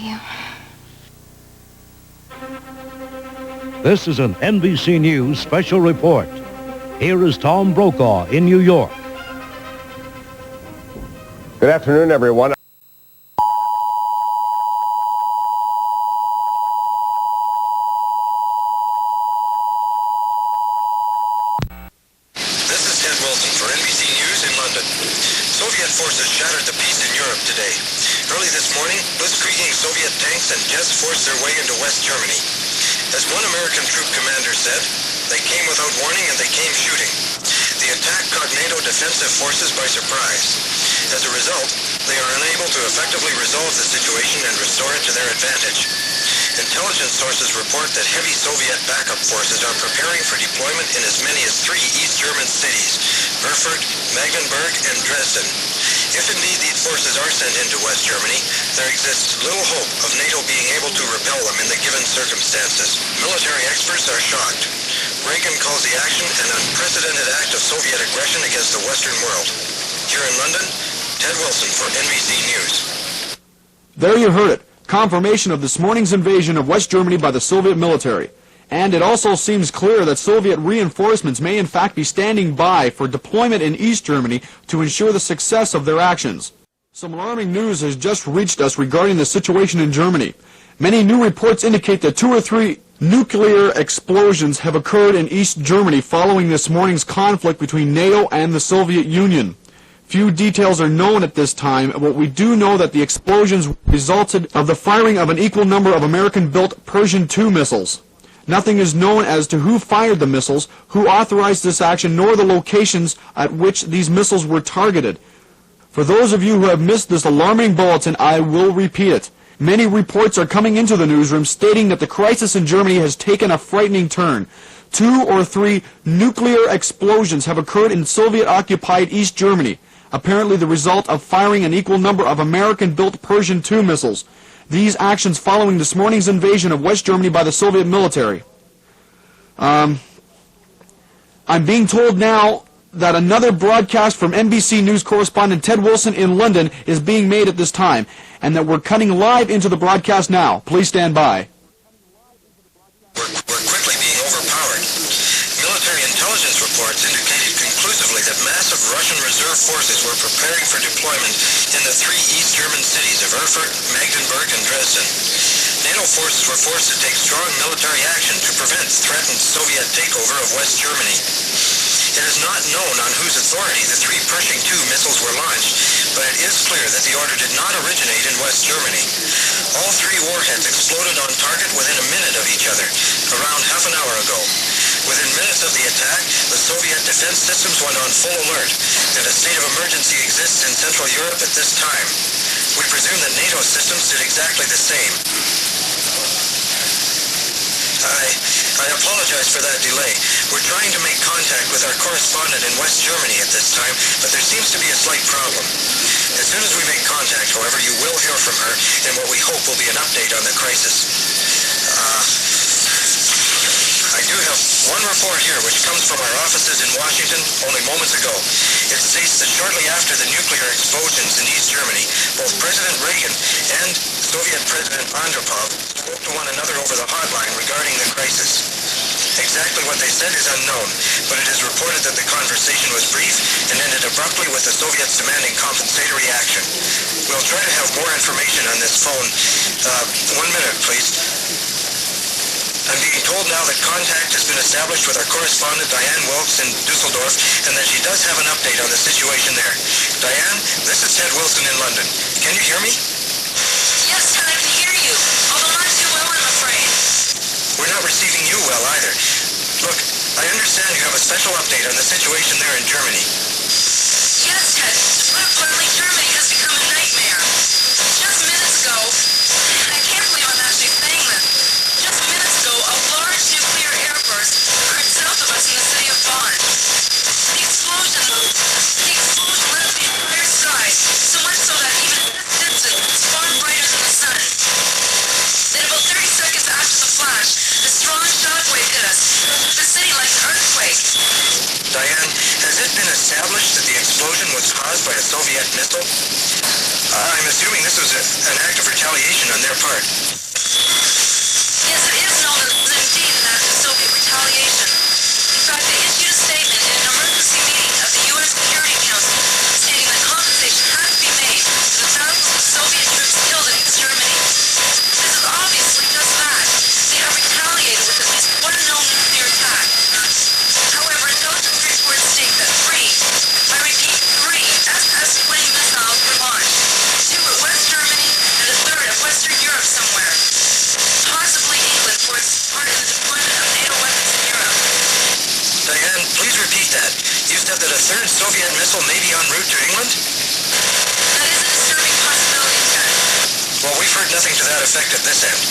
you. This is an NBC News special report. Here is Tom Brokaw in New York. Good afternoon, everyone. This is Ted Wilson for NBC News in London. Soviet forces shattered the peace in Europe today. Early this morning, blitzkrieging Soviet tanks and jets forced their way into West Germany. As one American troop commander said, they came without warning and they came shooting. The attack caught NATO defensive forces by surprise. As a result, they are unable to effectively resolve the situation and restore it to their advantage. Intelligence sources report that heavy Soviet backup forces are preparing for deployment in as many as 3 East German cities, Erfurt, Magdeburg, and Dresden. If indeed these forces are sent into West Germany, there exists little hope of NATO being able to repel them in the given circumstances. Military experts are shocked. Reagan calls the action an unprecedented act of Soviet aggression against the Western world. Here in London, Ted Wilson for NBC News. There you heard it. Confirmation of this morning's invasion of West Germany by the Soviet military. And it also seems clear that Soviet reinforcements may in fact be standing by for deployment in East Germany to ensure the success of their actions. Some alarming news has just reached us regarding the situation in Germany. Many new reports indicate that 2 or 3 nuclear explosions have occurred in East Germany following this morning's conflict between NATO and the Soviet Union. Few details are known at this time, but we do know that the explosions resulted of the firing of an equal number of American-built Pershing II missiles. Nothing is known as to who fired the missiles, who authorized this action, nor the locations at which these missiles were targeted. For those of you who have missed this alarming bulletin, I will repeat it. Many reports are coming into the newsroom stating that the crisis in Germany has taken a frightening turn. 2 or 3 nuclear explosions have occurred in Soviet-occupied East Germany, apparently the result of firing an equal number of American-built Pershing II missiles. These actions following this morning's invasion of West Germany by the Soviet military. I'm being told now that another broadcast from NBC News correspondent Ted Wilson in London is being made at this time, and that we're cutting live into the broadcast now. Please stand by. We're quickly being overpowered. Military intelligence reports indicated conclusively that massive Russian reserve forces were preparing for deployment in the 3 East German cities of Erfurt, Magdeburg, and Dresden. NATO forces were forced to take strong military action to prevent threatened Soviet takeover of West Germany. It is not known on whose authority the 3 Pershing II missiles were launched, but it is clear that the order did not originate in West Germany. All 3 warheads exploded on target within a minute of each other, around half an hour ago. Within minutes of the attack, the Soviet defense systems went on full alert, and a state of emergency exists in Central Europe at this time. We presume that NATO systems did exactly the same. I apologize for that delay. We're trying to make contact with our correspondent in West Germany at this time, but there seems to be a slight problem. As soon as we make contact, however, you will hear from her in what we hope will be an update on the crisis. I do have one report here which comes from our offices in Washington only moments ago. It states that shortly after the nuclear explosions in East Germany, both President Reagan and Soviet President Andropov spoke to one another over the hotline regarding the crisis. Exactly what they said is unknown, but it is reported that the conversation was brief and ended abruptly with the Soviets demanding compensatory action. We'll try to have more information on this phone. 1 minute, please. I'm being told now that contact has been established with our correspondent Diane Wilkes in Dusseldorf, and that she does have an update on the situation there. Diane, this is Ted Wilson in London. Can you hear me? Yes, Ted, I can hear you. Although not too well, I'm afraid. We're not receiving you well either. Look, I understand you have a special update on the situation there in Germany. Yes, Ted. To put it bluntly, Germany has become a nightmare. Just minutes ago, I can't believe I'm actually saying this. Just minutes ago, a large nuclear airburst occurred south of us in the city of Bonn. The explosion lit up the entire sky, so much so that even at this distance, it's far brighter than the sun. Then about 30 seconds after the flash, a strong shockwave hit us. The city like an earthquake. Diane, has it been established that the explosion was caused by a Soviet missile? I'm assuming this was an act of retaliation on their part. Yes, it is known as indeed an act of Soviet retaliation. In fact, they issued a statement in an emergency meeting of the U.S. Security Council stating that compensation had to be made for the thousands of Soviet troops killed in East Germany. This is obviously just that. They have retaliated with at least one known nuclear attack. However, intelligence reports state that three SS-20 missiles were launched, two at West Germany and a third at Western Europe somewhere. Possibly England for its part in the deployment of NATO weapons in Europe. Diane, please repeat that. You said that a third Soviet missile may be en route to England? That is a disturbing possibility, Ted. Well, we've heard nothing to that effect at this end.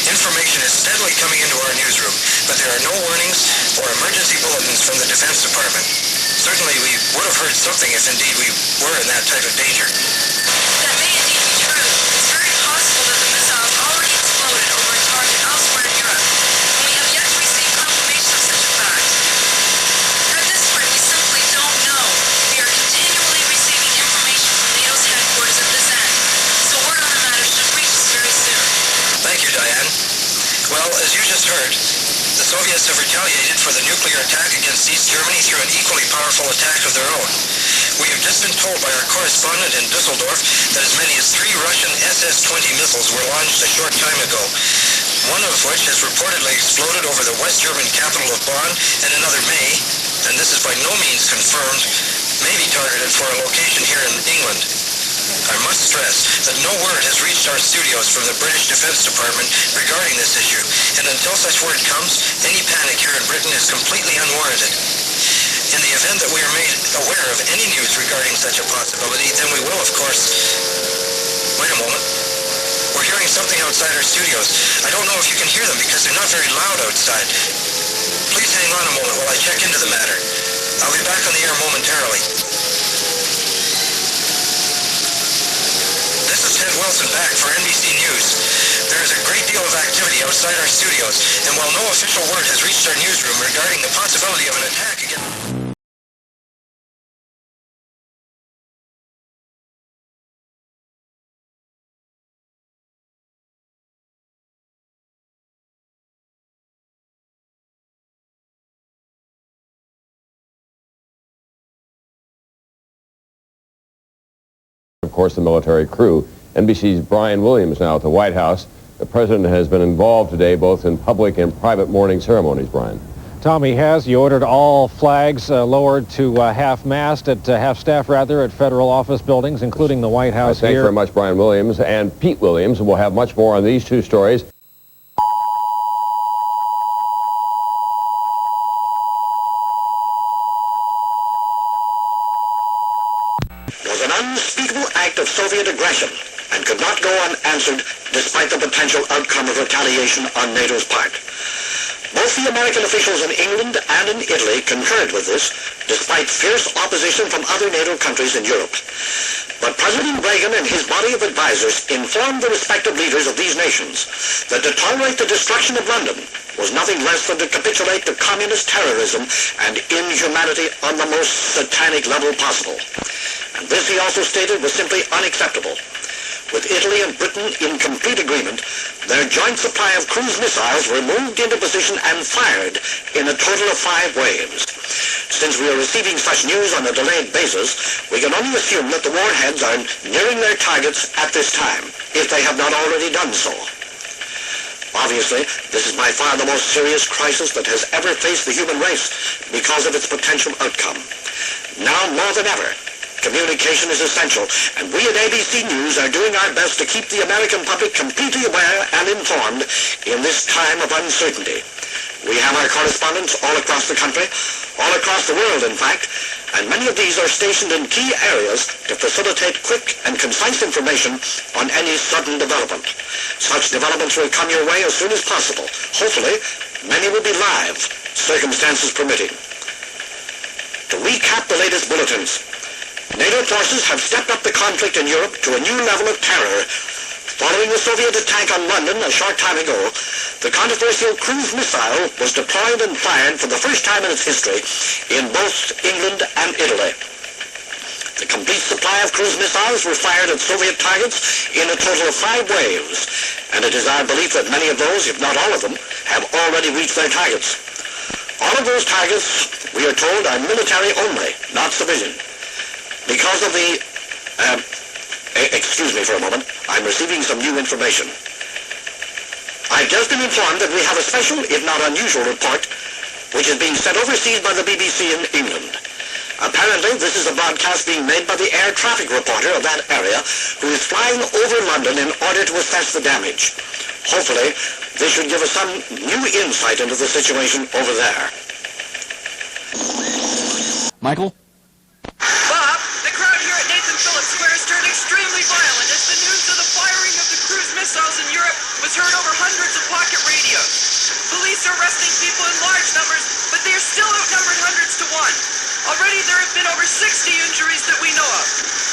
Information is steadily coming into our newsroom, but there are no warnings or emergency bulletins from the Defense Department. Certainly we would have heard something if indeed we were in that type of danger. That may indeed be true. It's very possible that the missile already exploded over a target elsewhere in Europe, and we have yet to receive confirmation of such a fact. At this point, we simply don't know. We are continually receiving information from NATO's headquarters at this end, so word on the matter should reach us very soon. Thank you, Diane. Well, as you just heard, the Soviets have retaliated for the nuclear attack against East Germany through an equally powerful attack of their own. We have just been told by our correspondent in Dusseldorf that as many as 3 Russian SS-20 missiles were launched a short time ago, one of which has reportedly exploded over the West German capital of Bonn, and another may, and this is by no means confirmed, may be targeted for a location here in England. I must stress that no word has reached our studios from the British Defense Department regarding this issue, and until such word comes, any panic here in Britain is completely unwarranted. In the event that we are made aware of any news regarding such a possibility, then we will, of course... Wait a moment. We're hearing something outside our studios. I don't know if you can hear them because they're not very loud outside. Please hang on a moment while I check into the matter. I'll be back on the air momentarily. This is Ted Wilson back for NBC News. There is a great deal of activity outside our studios, and while no official word has reached our newsroom regarding the possibility of an attack against... Of course, the military crew. NBC's Brian Williams now at the White House. The president has been involved today both in public and private mourning ceremonies, Brian. Tommy has. He ordered all flags lowered to half-mast, half-staff rather, at federal office buildings, including the White House here. Thanks very much, Brian Williams. And Pete Williams, and we'll have much more on these two stories. Was an unspeakable act of Soviet aggression and could not go unanswered despite the potential outcome of retaliation on NATO's part. Both the American officials in England and in Italy concurred with this, despite fierce opposition from other NATO countries in Europe. But President Reagan and his body of advisors informed the respective leaders of these nations that to tolerate the destruction of London was nothing less than to capitulate to communist terrorism and inhumanity on the most satanic level possible. And this, he also stated, was simply unacceptable. With Italy and Britain in complete agreement, their joint supply of cruise missiles were moved into position and fired in a total of 5 waves. Since we are receiving such news on a delayed basis, we can only assume that the warheads are nearing their targets at this time, if they have not already done so. Obviously, this is by far the most serious crisis that has ever faced the human race because of its potential outcome. Now more than ever, communication is essential, and we at ABC News are doing our best to keep the American public completely aware and informed in this time of uncertainty. We have our correspondents all across the country, all across the world in fact, and many of these are stationed in key areas to facilitate quick and concise information on any sudden development. Such developments will come your way as soon as possible. Hopefully, many will be live, circumstances permitting. To recap the latest bulletins, NATO forces have stepped up the conflict in Europe to a new level of terror. Following the Soviet attack on London a short time ago, the controversial cruise missile was deployed and fired for the first time in its history in both England and Italy. The complete supply of cruise missiles were fired at Soviet targets in a total of 5 waves, and it is our belief that many of those, if not all of them, have already reached their targets. All of those targets, we are told, are military only, not civilian. Because of the... excuse me for a moment. I'm receiving some new information. I've just been informed that we have a special, if not unusual, report which is being sent overseas by the BBC in England. Apparently, this is a broadcast being made by the air traffic reporter of that area who is flying over London in order to assess the damage. Hopefully, this should give us some new insight into the situation over there. Michael? Bob, the crowd here at Nathan Phillips Square turned extremely violent as the news of the firing of the cruise missiles in Europe was heard over hundreds of pocket radios. Police are arresting people in large numbers, but they are still outnumbered hundreds to one. Already there have been over 60 injuries that we know of.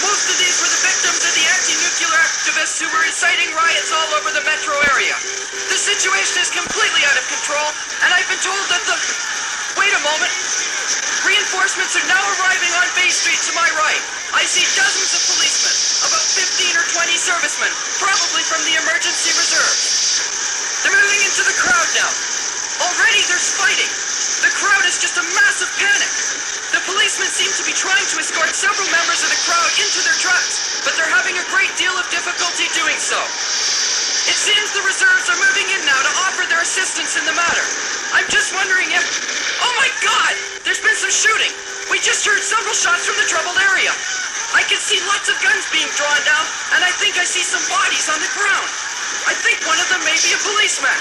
Most of these were the victims of the anti-nuclear activists who were inciting riots all over the metro area. The situation is completely out of control, and I've been told that the... Wait a moment. Reinforcements are now arriving on Bay Street to my right. I see dozens of policemen, about 15 or 20 servicemen, probably from the emergency reserves. They're moving into the crowd now. Already there's fighting. The crowd is just a massive panic. The policemen seem to be trying to escort several members of the crowd into their trucks, but they're having a great deal of difficulty doing so. It seems the reserves are moving in now to offer their assistance in the matter. I'm just wondering if... Oh my God! There's been some shooting. We just heard several shots from the troubled area. I can see lots of guns being drawn down, and I think I see some bodies on the ground. I think one of them may be a policeman.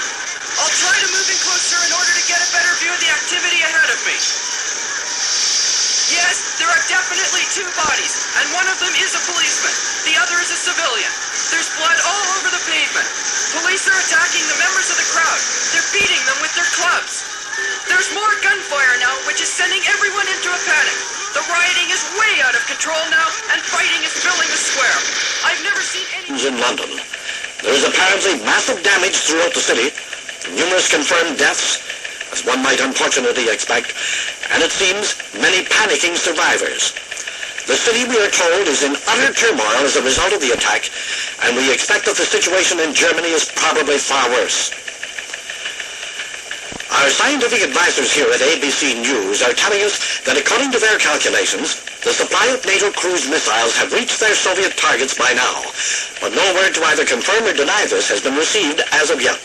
I'll try to move in closer in order to get a better view of the activity ahead of me. Yes, there are definitely 2 bodies, and one of them is a policeman. The other is a civilian. There's blood all over the pavement. Police are attacking the members of the crowd. They're beating them with their clubs. There's more gunfire now, which is sending everyone into a panic. The rioting is way out of control now, and fighting is filling the square. I've never seen any... In London, there is apparently massive damage throughout the city, numerous confirmed deaths, as one might unfortunately expect, and it seems many panicking survivors. The city, we are told, is in utter turmoil as a result of the attack, and we expect that the situation in Germany is probably far worse. Our scientific advisors here at ABC News are telling us that according to their calculations, the supply of NATO cruise missiles have reached their Soviet targets by now, but no word to either confirm or deny this has been received as of yet.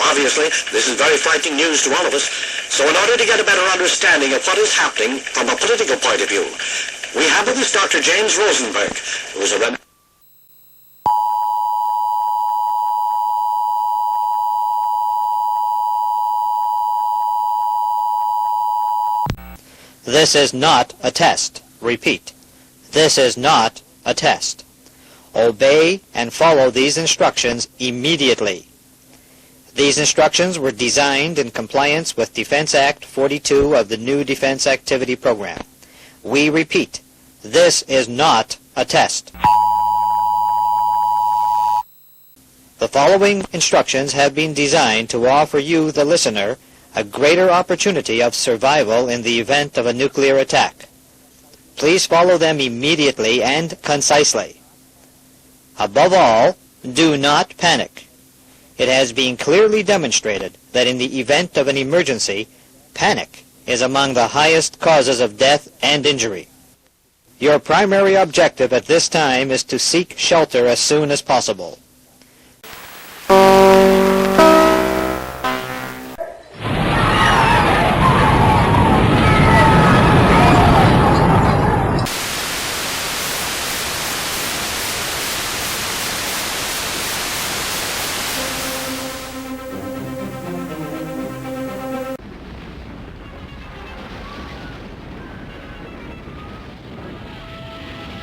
Obviously, this is very frightening news to all of us, so in order to get a better understanding of what is happening from a political point of view, we have with us Dr. James Rosenberg, who is a... This is not a test. Repeat. This is not a test. Obey and follow these instructions immediately. These instructions were designed in compliance with Defense Act 42 of the new Defense Activity Program. We repeat, this is not a test. The following instructions have been designed to offer you, the listener, a greater opportunity of survival in the event of a nuclear attack. Please follow them immediately and concisely. Above all, do not panic. It has been clearly demonstrated that in the event of an emergency, panic is among the highest causes of death and injury. Your primary objective at this time is to seek shelter as soon as possible.